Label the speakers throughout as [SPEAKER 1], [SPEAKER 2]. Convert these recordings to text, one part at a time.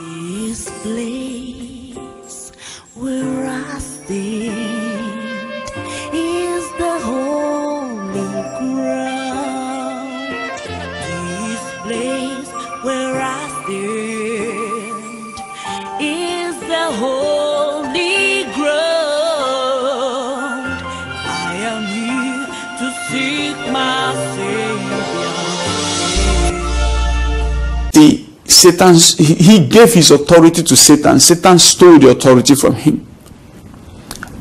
[SPEAKER 1] This place where I stand is the holy ground. This place where I stand is the holy ground. I am here to seek my Savior.
[SPEAKER 2] He gave his authority to Satan. Satan stole the authority from him.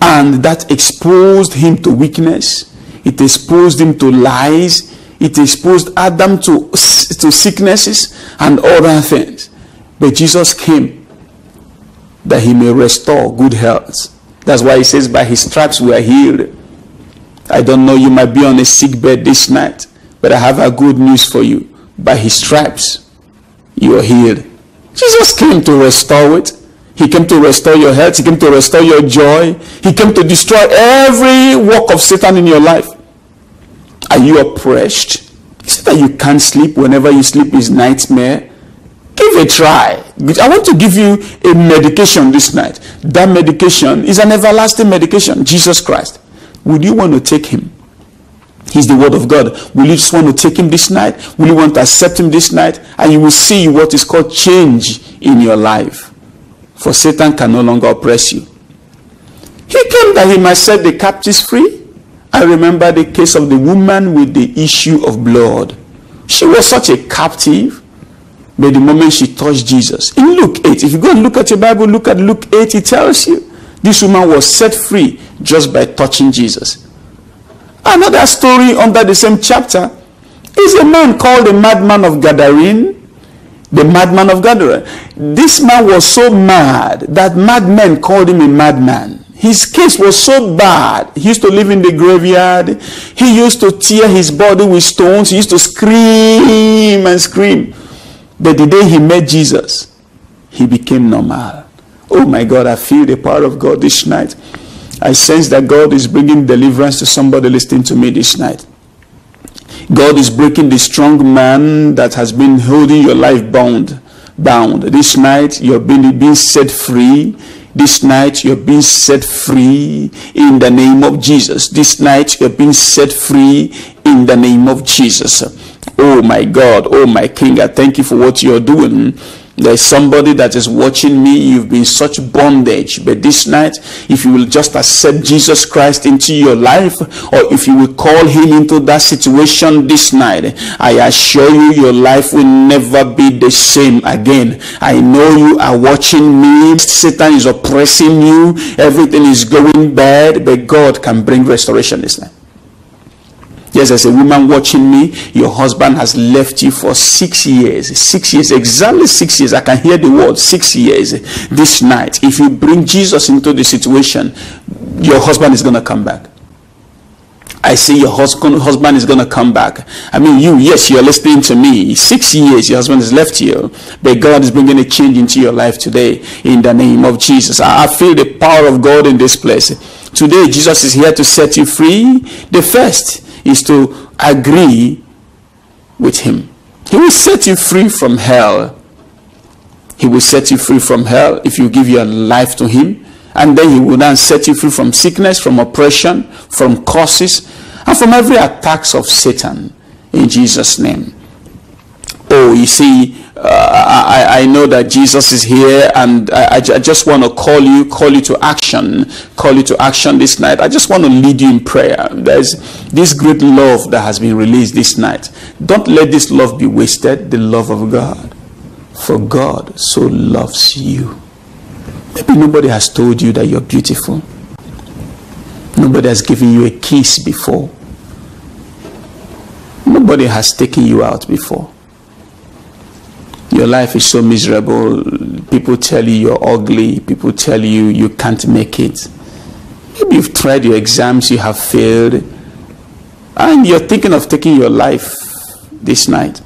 [SPEAKER 2] And that exposed him to weakness. It exposed him to lies. It exposed Adam to sicknesses and other things. But Jesus came that he may restore good health. That's why he says, by his stripes we are healed. I don't know, you might be on a sick bed this night, but I have a good news for you. By his stripes you are healed. Jesus came to restore it. He came to restore your health. He came to restore your joy. He came to destroy every work of Satan in your life. Are you oppressed? Is it that you can't sleep? Whenever you sleep is nightmare? Give a try. I want to give you a medication this night. That medication is an everlasting medication. Jesus Christ. Would you want to take him? He's the word of God. Will you just want to take him this night? Will you want to accept him this night? And you will see what is called change in your life. For Satan can no longer oppress you. He came that he might set the captives free. I remember the case of the woman with the issue of blood. She was such a captive. But the moment she touched Jesus, in Luke 8, if you go and look at your Bible, look at Luke 8, it tells you this woman was set free just by touching Jesus. Another story under the same chapter is a man called the madman of Gadarene. The madman of Gadara. This man was so mad that madmen called him a madman. His case was so bad. He used to live in the graveyard. He used to tear his body with stones. He used to scream and scream. But the day he met Jesus, he became normal. Oh my God, I feel the power of God this night. I sense that God is bringing deliverance to somebody listening to me this night. God is breaking the strong man that has been holding your life bound. This night, you're being set free. This night, you're being set free in the name of Jesus. This night, you're being set free in the name of Jesus. Oh my God, oh my King, I thank you for what you're doing. There's somebody that is watching me. You've been such bondage, but this night, if you will just accept Jesus Christ into your life, or if you will call him into that situation this night, I assure you, your life will never be the same again. I know you are watching me. Satan is oppressing you. Everything is going bad, but God can bring restoration this night. Yes, there's a woman watching me. Your husband has left you for 6 years. 6 years, exactly 6 years. I can hear the word 6 years this night. If you bring Jesus into the situation, your husband is going to come back. I say your husband is going to come back. I mean, yes, you're listening to me. 6 years, your husband has left you. But God is bringing a change into your life today in the name of Jesus. I feel the power of God in this place. Today, Jesus is here to set you free. The first is to agree with him. He will set you free from hell. He will set you free from hell if you give your life to him. And then he will then set you free from sickness, from oppression, from curses, and from every attacks of Satan in Jesus' name. Oh, you see, I know that Jesus is here, and I just want to call you to action this night. I just want to lead you in prayer. There's this great love that has been released this night. Don't let this love be wasted, the love of God. For God so loves you. Maybe nobody has told you that you're beautiful. Nobody has given you a kiss before. Nobody has taken you out before. Your life is so miserable. People tell you you're ugly. People tell you you can't make it. Maybe you've tried your exams, you have failed, and you're thinking of taking your life this night.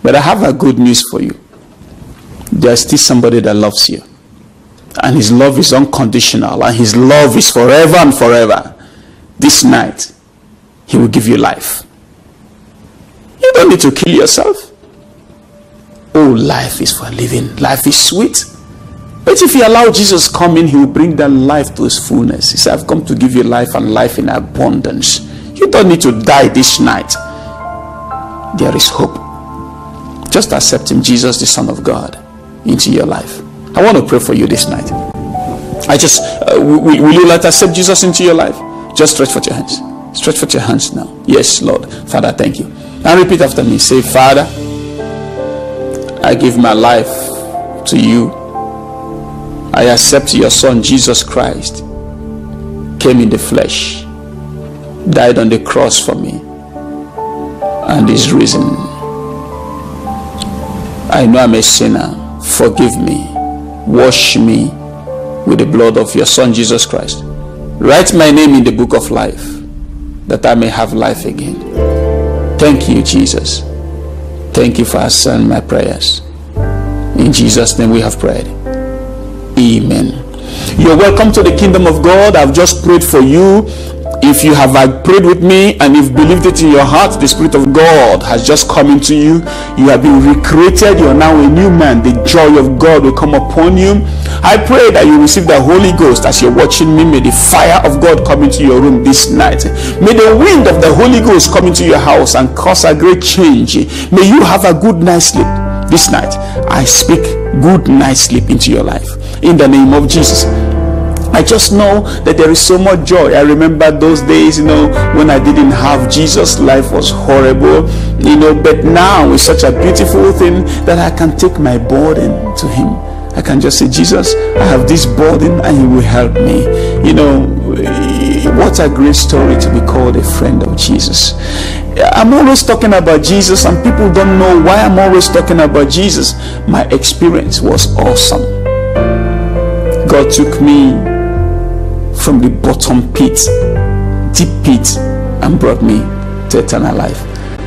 [SPEAKER 2] But I have a good news for you. There's still somebody that loves you. And his love is unconditional. And his love is forever and forever. This night, he will give you life. You don't need to kill yourself. Oh, life is for living. Life is sweet. But if you allow Jesus come in, he will bring that life to its fullness. He said, I've come to give you life and life in abundance. You don't need to die this night. There is hope. Just accept him, Jesus, the Son of God, into your life. I want to pray for you this night. Will you let us accept Jesus into your life? Just stretch forth your hands. Stretch forth your hands now. Yes, Lord. Father, thank you. Now repeat after me. Say, Father, I give my life to you. I accept your Son, Jesus Christ, came in the flesh, died on the cross for me, and is risen. I know I'm a sinner. Forgive me. Wash me with the blood of your Son, Jesus Christ. Write my name in the book of life, that I may have life again. Thank you, Jesus. Thank you for answering my prayers. In Jesus' name we have prayed. Amen. You're welcome to the kingdom of God. I've just prayed for you. If you have prayed with me and you've believed it in your heart, the Spirit of God has just come into you. You have been recreated. You are now a new man. The joy of God will come upon you. I pray that you receive the Holy Ghost as you're watching me. May the fire of God come into your room this night. May the wind of the Holy Ghost come into your house and cause a great change. May you have a good night's sleep this night. I speak good night's sleep into your life in the name of Jesus. I just know that there is so much joy. I remember those days, when I didn't have Jesus, life was horrible, but now it's such a beautiful thing that I can take my burden to him. I can just say, Jesus, I have this burden and he will help me. What a great story to be called a friend of Jesus. I'm always talking about Jesus, and people don't know why I'm always talking about Jesus. My experience was awesome. God took me from the bottom pit, deep pit, and brought me to eternal life.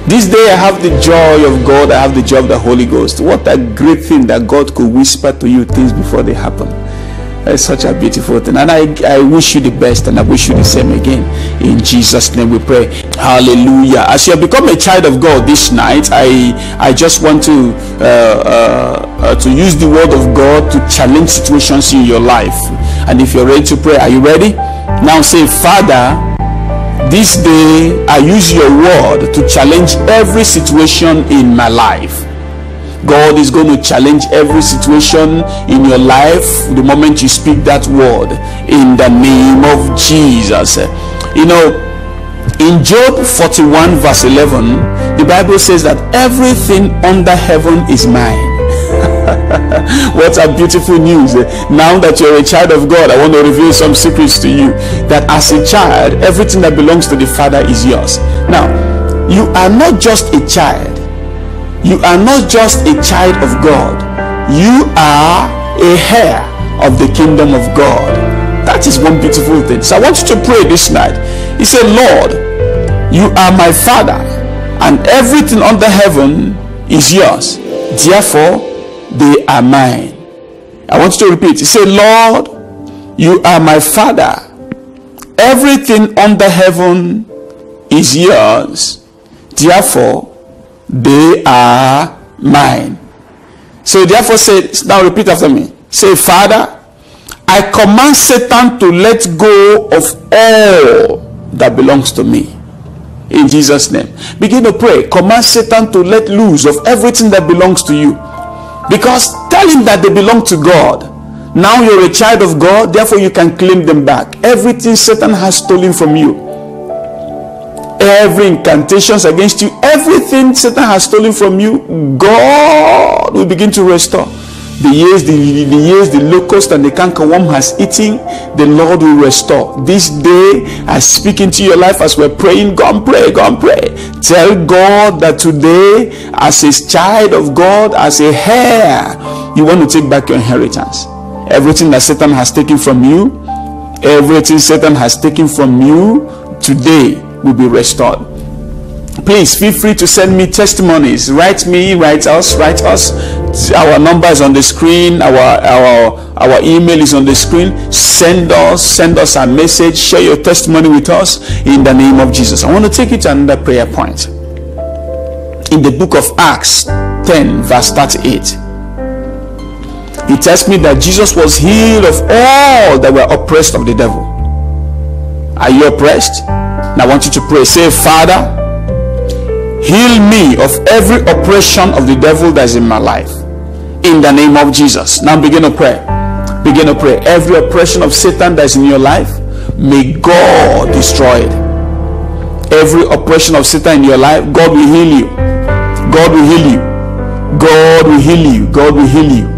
[SPEAKER 2] This day I have the joy of God. I have the joy of the Holy Ghost. What a great thing that God could whisper to you things before they happen. It's such a beautiful thing, and I wish you the best, and I wish you the same again. In Jesus' name we pray. Hallelujah. As you have become a child of God this night, I just want to use the word of God to challenge situations in your life. And if you're ready to pray, are you ready? Now say, Father, this day I use your word to challenge every situation in my life. God is going to challenge every situation in your life the moment you speak that word, in the name of Jesus. In Job 41 verse 11, the Bible says that everything under heaven is mine. What a beautiful news. Now that you're a child of God, I want to reveal some secrets to you, that as a child, everything that belongs to the Father is yours. Now, you are not just a child. You are not just a child of God. You are a heir of the kingdom of God. That is one beautiful thing. So I want you to pray this night. He said, Lord, you are my Father, and everything under heaven is yours. Therefore, they are mine. I want you to repeat. He said, Lord, you are my Father. Everything under heaven is yours. Therefore, they are mine. So therefore say, now repeat after me. Say, Father, I command Satan to let go of all that belongs to me. In Jesus' name. Begin to pray. Command Satan to let loose of everything that belongs to you. Because tell him that they belong to God. Now you're a child of God, therefore you can claim them back. Everything Satan has stolen from you, every incantations against you, everything Satan has stolen from you, God will begin to restore. The years the locust and the cankerworm has eaten, the Lord will restore. This day I speak into your life as we're praying. Go and pray, go and pray. Tell God that today, as a child of God, as a heir, you want to take back your inheritance. Everything that Satan has taken from you, everything Satan has taken from you, today will be restored. Please feel free to send me testimonies. Write us. Our number is on the screen. Our email is on the screen. Send us a message. Share your testimony with us in the name of Jesus. I want to take you to another prayer point. In the book of Acts 10 verse 38. It tells me that Jesus was healed of all that were oppressed of the devil. Are you oppressed? Now I want you to pray. Say, Father, heal me of every oppression of the devil that is in my life, in the name of Jesus. Now begin to pray. Begin to pray. Every oppression of Satan that is in your life, may God destroy it. Every oppression of Satan in your life, God will heal you. God will heal you. God will heal you. God will heal you.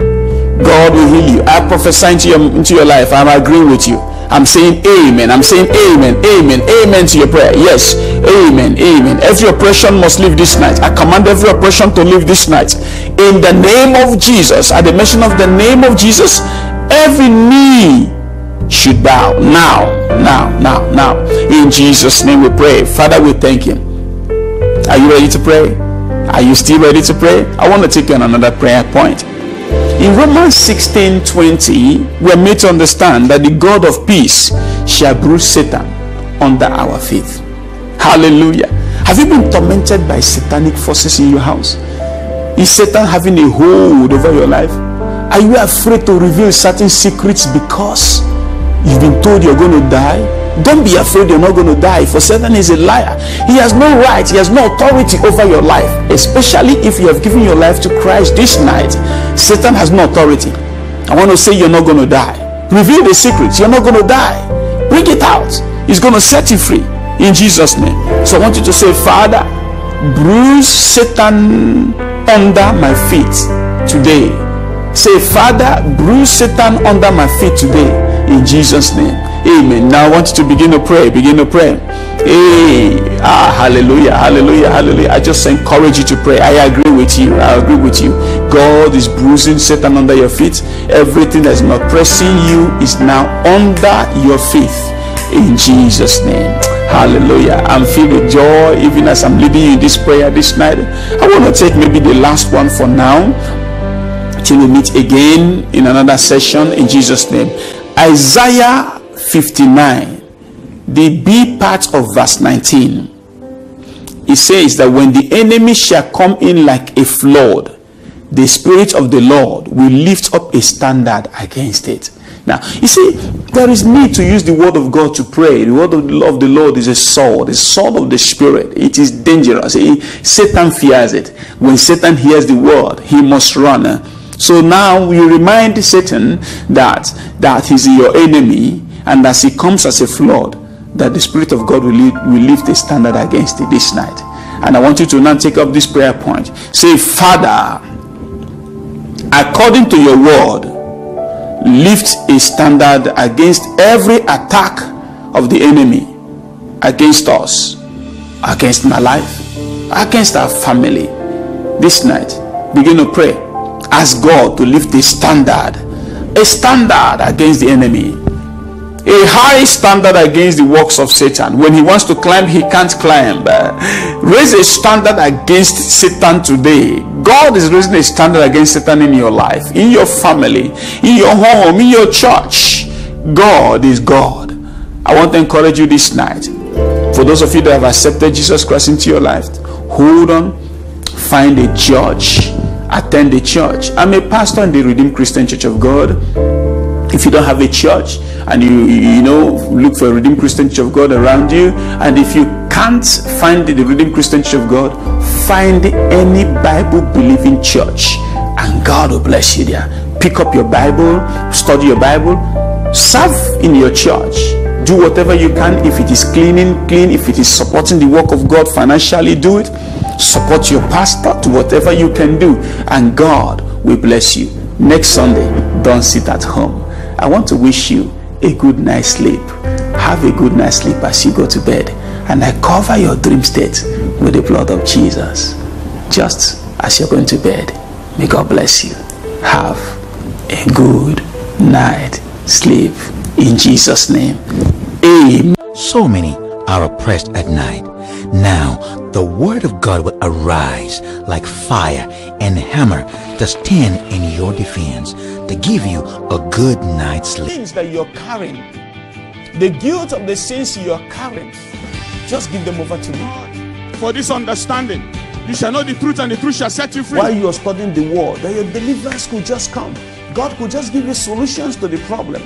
[SPEAKER 2] God will heal you. I prophesy into your life. I'm agreeing with you. I'm saying amen. I'm saying amen. Amen. Amen to your prayer. Yes. Amen. Amen. Every oppression must leave this night. I command every oppression to leave this night. In the name of Jesus. At the mention of the name of Jesus, every knee should bow. Now. In Jesus' name we pray. Father, we thank you. Are you ready to pray? Are you still ready to pray? I want to take you on another prayer point. In Romans 16:20, we are made to understand that the God of peace shall bruise Satan under our feet. Hallelujah. Have you been tormented by satanic forces in your house? Is Satan having a hold over your life? Are you afraid to reveal certain secrets because you've been told you're going to die? Don't be afraid you're not going to die, for Satan is a liar. He has no right, he has no authority over your life, especially if you have given your life to Christ this night. Satan has no authority. I want to say you're not going to die. Reveal the secrets. You're not going to die. Bring it out. He's going to set you free in Jesus' name. So I want you to say, Father, bruise Satan under my feet today. Say, Father, bruise Satan under my feet today in Jesus' name. Amen. Now I want you to begin to pray. Begin to pray. Hey, hallelujah, hallelujah, hallelujah. I just encourage you to pray. I agree with you. I agree with you. God is bruising Satan under your feet. Everything that's not pressing you is now under your feet in Jesus' name. Hallelujah. I'm filled with joy even as I'm leading you in this prayer this night. I want to take maybe the last one for now till we meet again in another session in Jesus' name. Isaiah 59, the B part of verse 19. It says that when the enemy shall come in like a flood, the Spirit of the Lord will lift up a standard against it. Now, you see, there is need to use the word of God to pray. The word of the Lord is a sword of the Spirit. It is dangerous. Satan fears it. When Satan hears the word, he must run. So now we remind Satan that he's your enemy, and as he comes as a flood, that the Spirit of God will lift a standard against it this night. And I want you to now take up this prayer point. Say, Father, according to your word, lift a standard against every attack of the enemy against us, against my life, against our family. This night, begin to pray. Ask God to lift a standard against the enemy, a high standard against the works of Satan. When he wants to climb, he can't climb. Raise a standard against Satan today. God is raising a standard against Satan in your life, in your family, in your home, in your church. God is God. I want to encourage you this night. For those of you that have accepted Jesus Christ into your life, hold on, find a church, attend a church. I'm a pastor in the Redeemed Christian Church of God. If you don't have a church and you look for a Redeemed Christian Church of God around you, and if you can't find the Redeemed Christian Church of God, find any Bible believing church and God will bless you there. Pick up your Bible, study your Bible, serve in your church, do whatever you can. If it is clean. If it is supporting the work of God financially, do it. Support your pastor to whatever you can do, and God will bless you. Next Sunday, don't sit at home. I want to wish you a good night's sleep. Have a good night's sleep as you go to bed, and I cover your dream state with the blood of Jesus. Just as you're going to bed, may God bless you. Have a good night sleep in Jesus' name. Amen.
[SPEAKER 3] So many are oppressed at night. Now the word of God will arise like fire and hammer to stand in your defense, to give you a good night's sleep.
[SPEAKER 2] Things that you're carrying, the guilt of the sins you're carrying, just give them over to me.
[SPEAKER 4] For this understanding,
[SPEAKER 2] You shall know the truth, and the truth shall set you free. While you are studying the word, that your deliverance could just come. God could just give you solutions to the problem.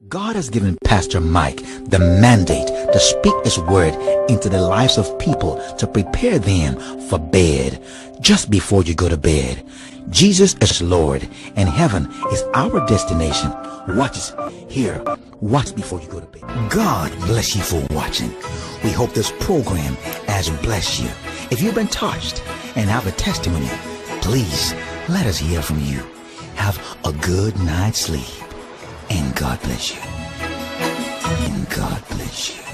[SPEAKER 3] God has given Pastor Mike the mandate to speak his word into the lives of people to prepare them for bed. Just before you go to bed, Jesus is Lord and heaven is our destination. Watch us here. Watch before you go to bed. God bless you for watching. We hope this program has blessed you. If you've been touched and have a testimony, please let us hear from you. Have a good night's sleep. And God bless you. And God bless you.